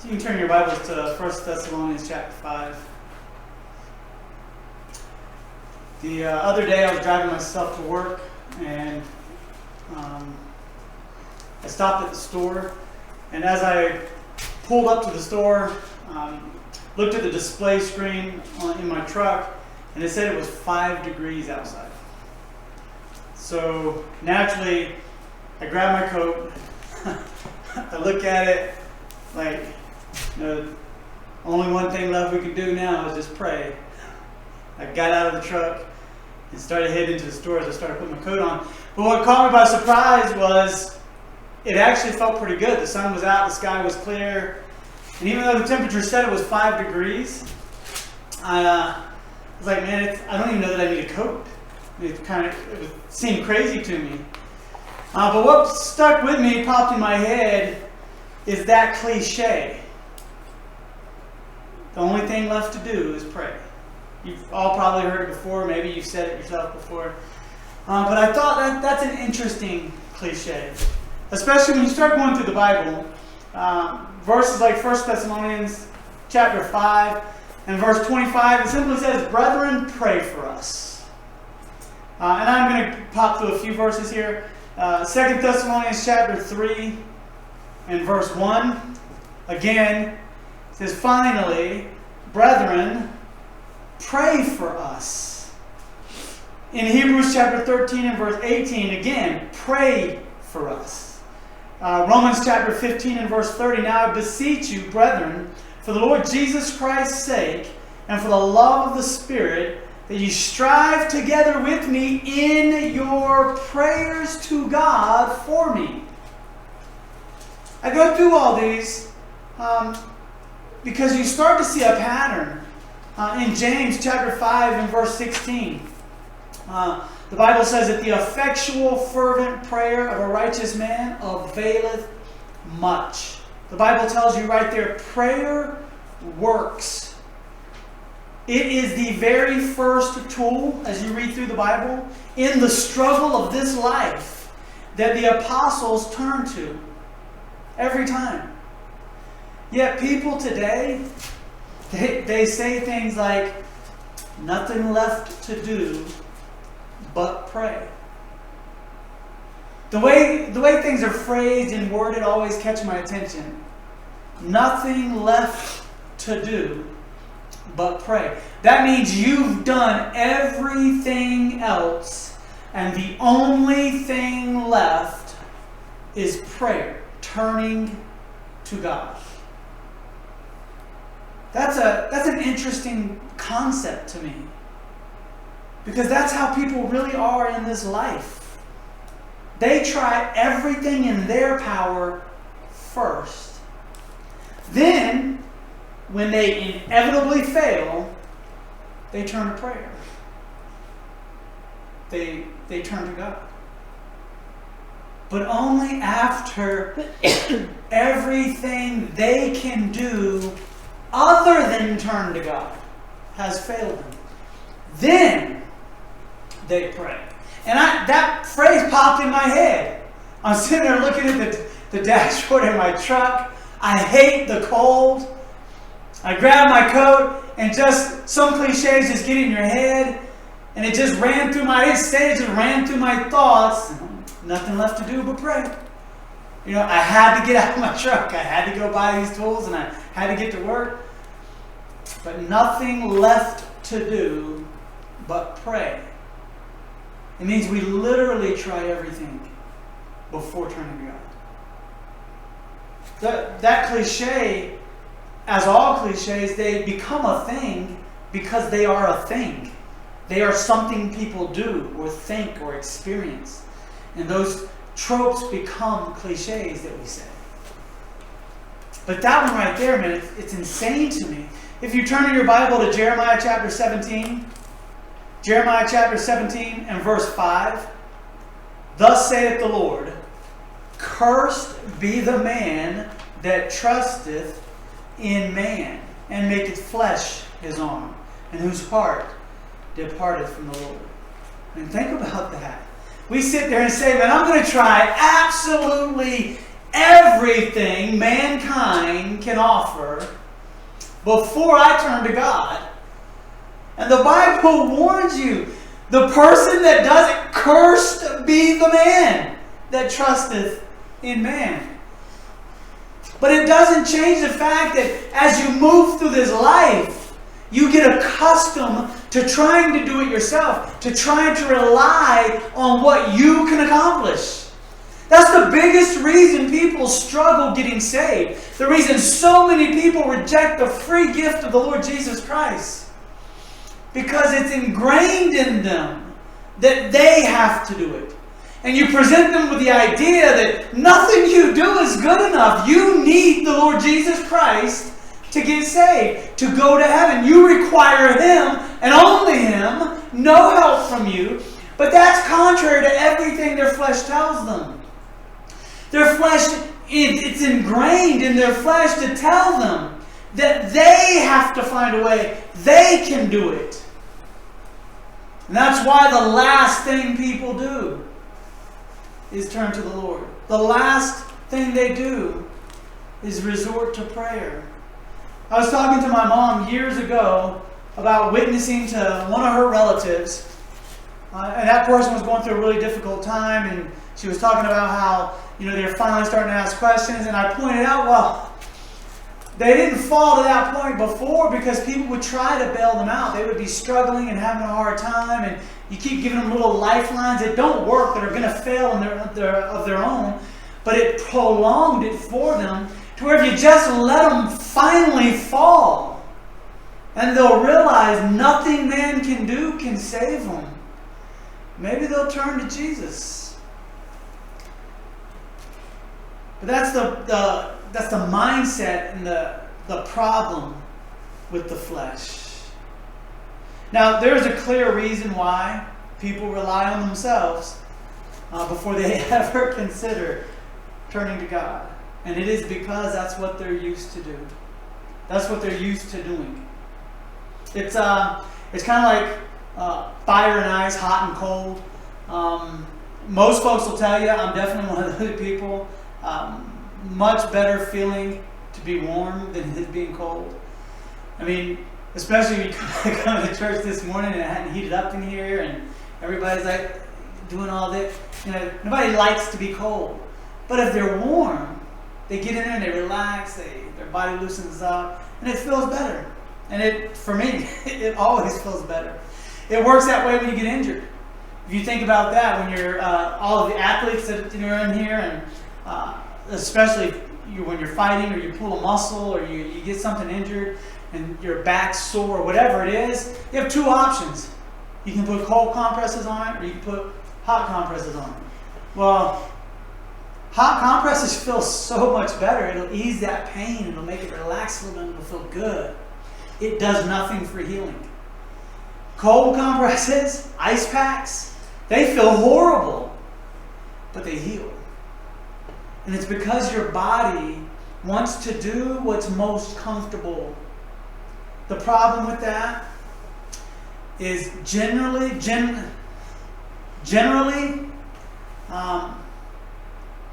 So you can turn your Bibles to 1 Thessalonians chapter 5. The other day I was driving myself to work, and I stopped at the store, and as I pulled up to the store, looked at the display screen in my truck, and it said it was 5 degrees outside. So naturally, I grabbed my coat, I look at it, like, only one thing left we can do now is just pray. I got out of the truck and started heading to the store as I started putting my coat on. But what caught me by surprise was it actually felt pretty good. The sun was out, the sky was clear, and even though the temperature said it was 5 degrees, I was like, man, I don't even know that I need a coat. It seemed crazy to me. But what stuck with me, popped in my head, is that cliche. The only thing left to do is pray. You've all probably heard it before. Maybe you've said it yourself before. But I thought that's an interesting cliche. Especially when you start going through the Bible. Verses like 1 Thessalonians chapter 5 and verse 25, it simply says, "Brethren, pray for us." And I'm going to pop through a few verses here. 2 Thessalonians chapter 3 and verse 1. Again, it says, "Finally, brethren, pray for us." In Hebrews chapter 13 and verse 18, again, pray for us. Romans chapter 15 and verse 30, "Now I beseech you, brethren, for the Lord Jesus Christ's sake, and for the love of the Spirit, that you strive together with me in your prayers to God for me." I go through all these because you start to see a pattern. In James chapter 5 and verse 16, the Bible says that the effectual fervent prayer of a righteous man availeth much. The Bible tells you right there, prayer works. It is the very first tool, as you read through the Bible, in the struggle of this life that the apostles turn to every time. Yet people today, they say things like, nothing left to do but pray. The way things are phrased and worded always catch my attention. Nothing left to do but pray. That means you've done everything else, and the only thing left is prayer, turning to God. That's an interesting concept to me, because that's how people really are in this life. They try everything in their power first. Then, when they inevitably fail, they turn to prayer. They turn to God. But only after everything they can do other than turn to God has failed them, then they pray. And that phrase popped in my head. I'm sitting there looking at the dashboard in my truck. I hate the cold. I grab my coat, and just some cliches just get in your head, and it just ran through my thoughts. Nothing left to do but pray. I had to get out of my truck. I had to go buy these tools, and I had to get to work. But nothing left to do but pray. It means we literally try everything before turning to God. That cliche, as all cliches, they become a thing because they are a thing. They are something people do or think or experience. And those tropes become cliches that we say. But that one right there, man, it's insane to me. If you turn in your Bible to Jeremiah chapter 17, Jeremiah chapter 17 and verse 5, "Thus saith the Lord, cursed be the man that trusteth in man, and maketh flesh his arm, and whose heart departeth from the Lord." And think about that. We sit there and say, man, I'm going to try absolutely everything mankind can offer before I turn to God. And the Bible warns you, the person that does it, cursed be the man that trusteth in man. But it doesn't change the fact that as you move through this life, you get accustomed to trying to do it yourself, to trying to rely on what you can accomplish. That's the biggest reason people struggle getting saved. The reason so many people reject the free gift of the Lord Jesus Christ. Because it's ingrained in them that they have to do it. And you present them with the idea that nothing you do is good enough. You need the Lord Jesus Christ to get saved, to go to heaven. You require Him and only Him, no help from you. But that's contrary to everything their flesh tells them. Their flesh, it's ingrained in their flesh to tell them that they have to find a way. They can do it. And that's why the last thing people do is turn to the Lord. The last thing they do is resort to prayer. I was talking to my mom years ago about witnessing to one of her relatives. And that person was going through a really difficult time. And she was talking about how, they're finally starting to ask questions. And I pointed out, well, they didn't fall to that point before because people would try to bail them out. They would be struggling and having a hard time. And you keep giving them little lifelines that don't work, that are going to fail of their own. But it prolonged it for them to where if you just let them finally fall, and they'll realize nothing man can do can save them, maybe they'll turn to Jesus. But that's the mindset and the problem with the flesh. Now, there's a clear reason why people rely on themselves before they ever consider turning to God. And it is because that's what they're used to do. That's what they're used to doing. It's kind of like fire and ice, hot and cold. Most folks will tell you, I'm definitely one of those people, much better feeling to be warm than it is being cold. I mean, especially when you come to church this morning and it hadn't heated up in here and everybody's like doing all this. Nobody likes to be cold. But if they're warm, they get in there and they relax, their body loosens up, and it feels better. And for me, it always feels better. It works that way when you get injured. If you think about that, when you're all of the athletes that are in here, and especially when you're fighting or you pull a muscle or you get something injured and your back's sore or whatever it is, you have two options. You can put cold compresses on it or you can put hot compresses on it. Well, hot compresses feel so much better. It'll ease that pain. It'll make it relax a little bit. It'll feel good. It does nothing for healing. Cold compresses, ice packs, they feel horrible, but they heal. And it's because your body wants to do what's most comfortable. The problem with that is generally,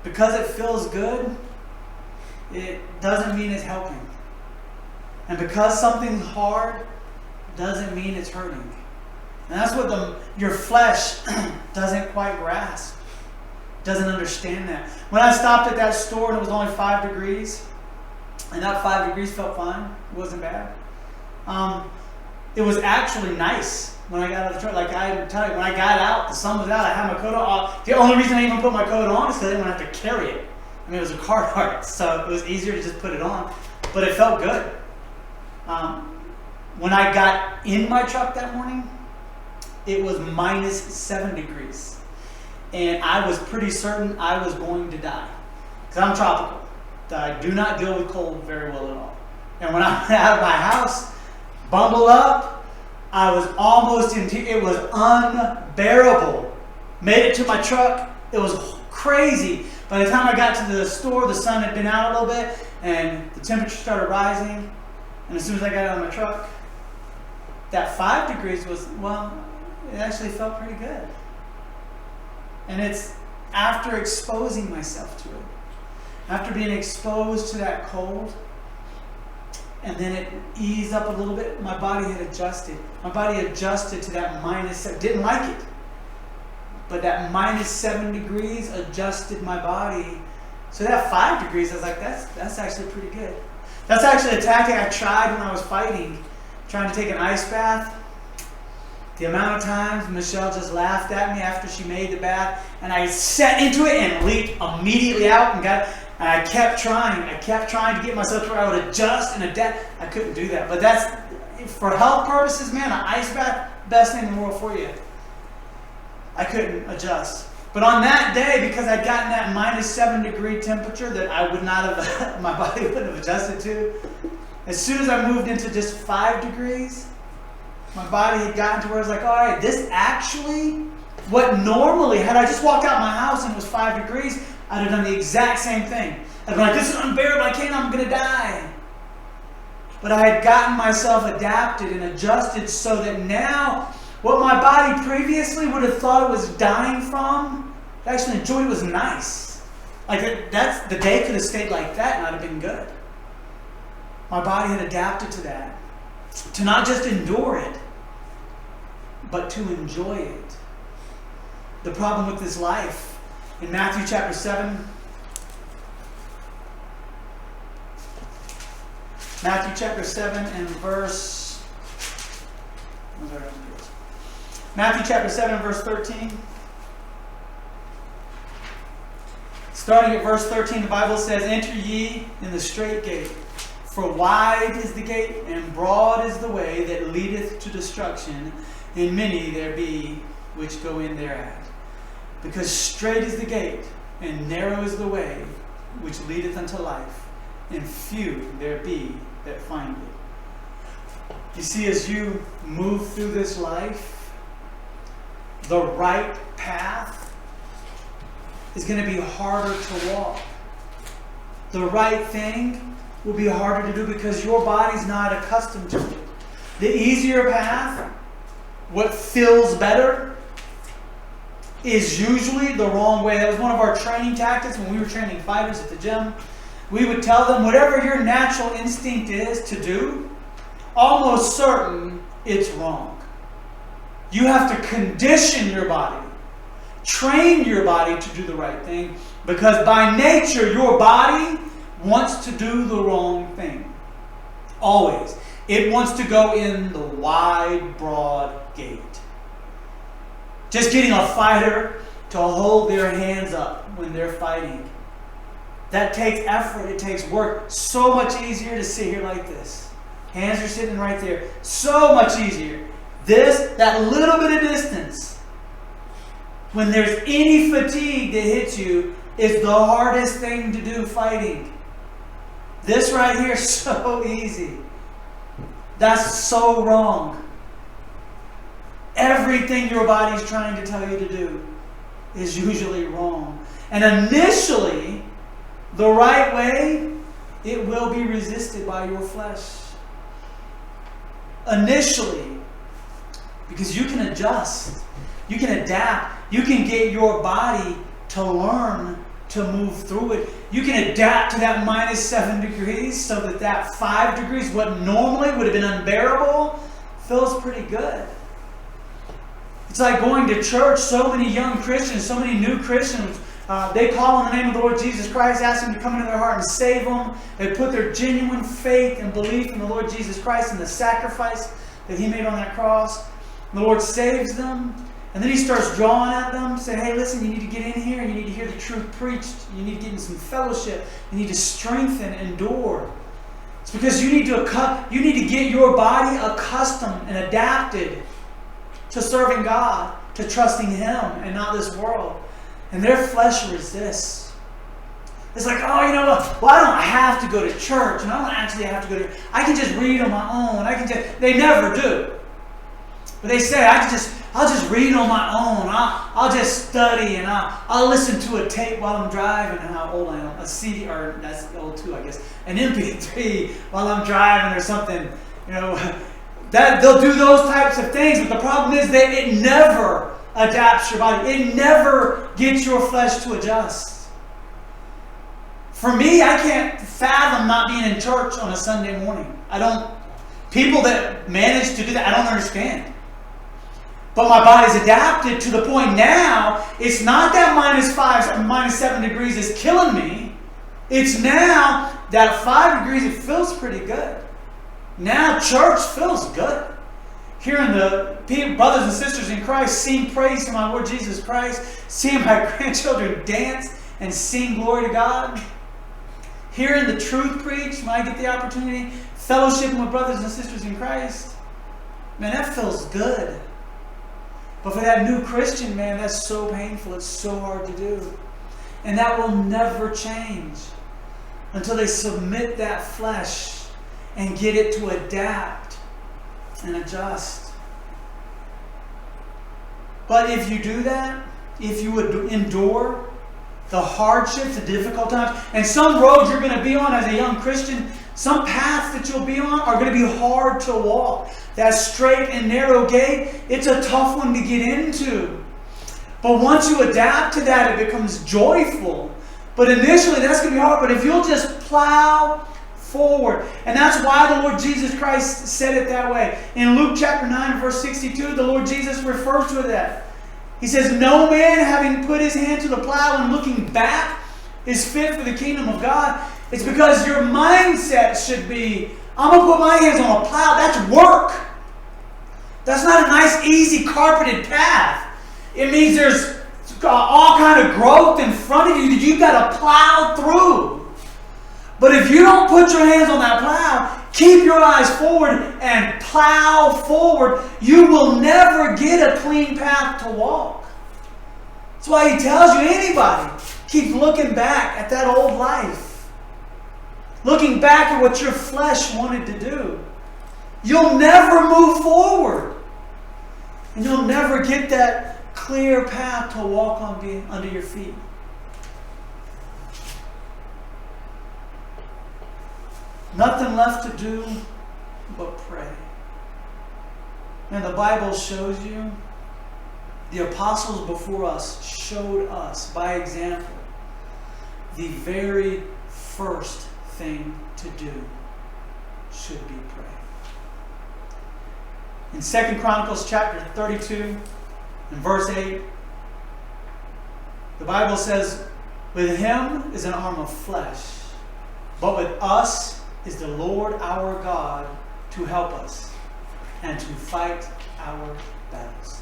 because it feels good, it doesn't mean it's helping. And because something's hard, doesn't mean it's hurting. And that's what your flesh doesn't quite grasp. Doesn't understand that. When I stopped at that store and it was only 5 degrees, and that 5 degrees felt fine, it wasn't bad. It was actually nice when I got out of the truck. Like I tell you, when I got out, the sun was out, I had my coat on. The only reason I even put my coat on is because I didn't want to have to carry it. I mean, it was a Carhartt, so it was easier to just put it on. But it felt good. When I got in my truck that morning, it was minus 7 degrees. And I was pretty certain I was going to die. Because I'm tropical. I do not deal with cold very well at all. And when I went out of my house, bundled up, I was almost it was unbearable. Made it to my truck. It was crazy. By the time I got to the store, the sun had been out a little bit, and the temperature started rising. And as soon as I got out of my truck, that 5 degrees it actually felt pretty good. And it's after exposing myself to it. after being exposed to that cold, and then it eased up a little bit, my body had adjusted. My body adjusted to that -7. Didn't like it. But that -7 degrees adjusted my body. So that 5 degrees, I was like, that's actually pretty good. That's actually a tactic I tried when I was fighting, trying to take an ice bath. The amount of times Michelle just laughed at me after she made the bath, and I set into it and leaped immediately out and I kept trying. I kept trying to get myself to where I would adjust and adapt. I couldn't do that. But that's, for health purposes, man, an ice bath, best thing in the world for you. I couldn't adjust. But on that day, because I'd gotten that -7 degree temperature that I would not have, my body wouldn't have adjusted to, as soon as I moved into just 5 degrees, my body had gotten to where I was like, all right, this actually, what normally, had I just walked out of my house and it was 5 degrees, I'd have done the exact same thing. I'd be like, this is unbearable, I'm going to die. But I had gotten myself adapted and adjusted so that now, what my body previously would have thought it was dying from, I actually enjoyed it, was nice. Like, that's, the day could have stayed like that and I'd have been good. My body had adapted to that. To not just endure it, but to enjoy it. The problem with this life, in Matthew chapter 7, and verse, Matthew chapter 7 and verse 13. Starting at verse 13, the Bible says, enter ye in the straight gate. For wide is the gate, and broad is the way that leadeth to destruction, and many there be which go in thereat. Because straight is the gate, and narrow is the way which leadeth unto life, and few there be that find it. You see, as you move through this life, the right path is going to be harder to walk. The right thing will be harder to do because your body's not accustomed to it. The easier path, what feels better, is usually the wrong way. That was one of our training tactics when we were training fighters at the gym. We would tell them, whatever your natural instinct is to do, almost certain it's wrong. You have to condition your body, train your body to do the right thing, because by nature your body wants to do the wrong thing. Always. It wants to go in the wide, broad gate. Just getting a fighter to hold their hands up when they're fighting, that takes effort, it takes work. So much easier to sit here like this. Hands are sitting right there. So much easier. That little bit of distance, when there's any fatigue that hits you, is the hardest thing to do fighting. This right here is so easy. That's so wrong. Everything your body's trying to tell you to do is usually wrong. And initially, the right way, it will be resisted by your flesh. Initially, because you can adjust, you can adapt, you can get your body to learn to move through it. You can adapt to that -7 degrees so that 5 degrees, what normally would have been unbearable, feels pretty good. It's like going to church. So many young Christians, so many new Christians, they call on the name of the Lord Jesus Christ, ask Him to come into their heart and save them. They put their genuine faith and belief in the Lord Jesus Christ and the sacrifice that He made on that cross. And the Lord saves them. And then He starts drawing at them, saying, hey, listen, you need to get in here. You need to hear the truth preached. You need to get in some fellowship. You need to strengthen, endure. It's because you need to get your body accustomed and adapted to serving God, to trusting Him and not this world. And their flesh resists. It's like, oh, you know what? Well, I don't have to go to church, and I don't actually have to go to. I can just read on my own. They never do. But they say, I'll just read on my own. I'll just study, and I'll listen to a tape while I'm driving. And how old I am? A CD, or that's old too, I guess. An MP3 while I'm driving or something. You know, that they'll do those types of things. But the problem is that it never adapts your body. It never gets your flesh to adjust. For me, I can't fathom not being in church on a Sunday morning. People that manage to do that, I don't understand. But my body's adapted to the point now, it's not that -5 or -7 degrees is killing me. It's now that at 5 degrees, it feels pretty good. Now church feels good. Hearing the brothers and sisters in Christ sing praise to my Lord Jesus Christ, seeing my grandchildren dance and sing glory to God, hearing the truth preached when I get the opportunity, fellowshipping with brothers and sisters in Christ, man, that feels good. But for that new Christian, man, that's so painful. It's so hard to do. And that will never change until they submit that flesh and get it to adapt and adjust. But if you do that, if you would endure the hardships, the difficult times, and some roads you're going to be on as a young Christian, some paths that you'll be on are going to be hard to walk. That straight and narrow gate, it's a tough one to get into. But once you adapt to that, it becomes joyful. But initially, that's going to be hard. But if you'll just plow forward. And that's why the Lord Jesus Christ said it that way. In Luke chapter 9, verse 62, the Lord Jesus refers to that. He says, "No man having put his hand to the plow and looking back is fit for the kingdom of God." It's because your mindset should be, I'm going to put my hands on a plow. That's work. That's not a nice, easy, carpeted path. It means there's all kind of growth in front of you that you've got to plow through. But if you don't put your hands on that plow, keep your eyes forward and plow forward, you will never get a clean path to walk. That's why he tells you, anybody, keep looking back at that old life. Looking back at what your flesh wanted to do. You'll never move forward. And you'll never get that clear path to walk on under your feet. Nothing left to do but pray. And the Bible shows you, the apostles before us showed us by example the very first thing to do should be pray. In 2 Chronicles chapter 32 and verse 8, the Bible says, "With him is an arm of flesh, but with us is the Lord our God to help us and to fight our battles."